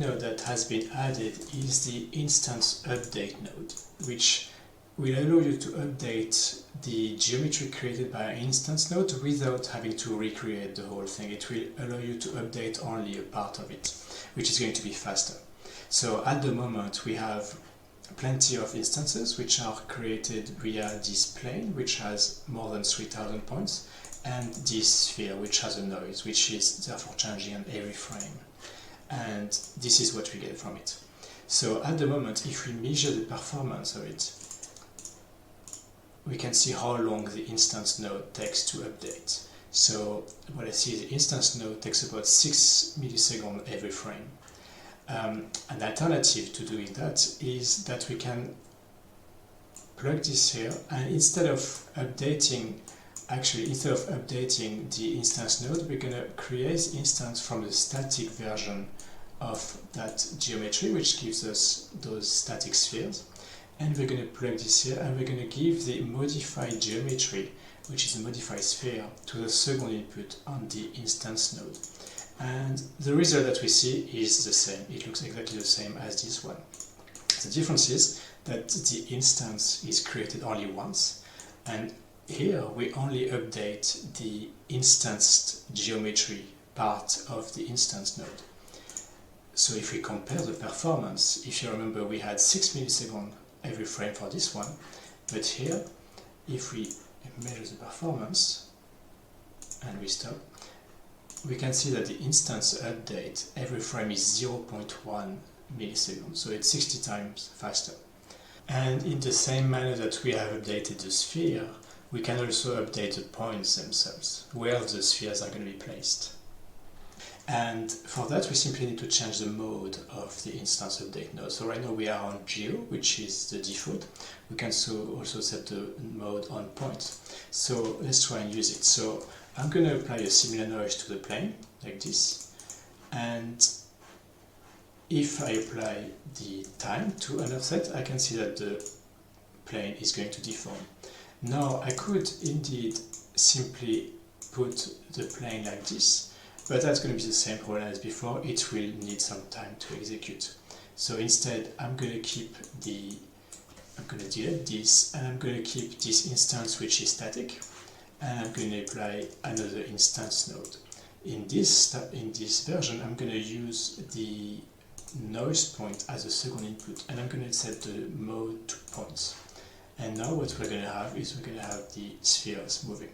node that has been added is the instance update node, which will allow you to update the geometry created by an instance node without having to recreate the whole thing. It will allow you to update only a part of it, which is going to be faster. So at the moment we have plenty of instances which are created via this plane, which has more than 3000 points, and this sphere, which has a noise, which is therefore changing on every frame. And this is what we get from it. So at the moment, if we measure the performance of it, we can see how long the instance node takes to update. So what I see is the instance node takes about 6 milliseconds every frame. An alternative to doing that is that we can plug this here, and instead of updating the instance node, we're going to create instance from the static version of that geometry, which gives us those static spheres. And we're going to plug this here, and we're going to give the modified geometry, which is a modified sphere, to the second input on the instance node. And the result that we see is the same. It looks exactly the same as this one. The difference is that the instance is created only once, and here we only update the instanced geometry part of the instance node. So if we compare the performance, if you remember, we had 6 milliseconds every frame for this one, but here, if we measure the performance and we stop, we can see that the instance update every frame is 0.1 milliseconds, so it's 60 times faster. And in the same manner that we have updated the sphere, we can also update the points themselves, where the spheres are going to be placed. And for that we simply need to change the mode of the instance update node. So right now we are on geo, which is the default. We can also set the mode on points. So let's try and use it. So I'm going to apply a similar noise to the plane, like this. And if I apply the time to an offset, I can see that the plane is going to deform. Now I could indeed simply put the plane like this, but that's going to be the same problem as before. It will need some time to execute. So instead I'm going to delete this, and I'm going to keep this instance which is static, and I'm going to apply another instance node. In this version I'm going to use the noise point as a second input, and I'm going to set the mode to points. And now what we're going to have is we're going to have the spheres moving.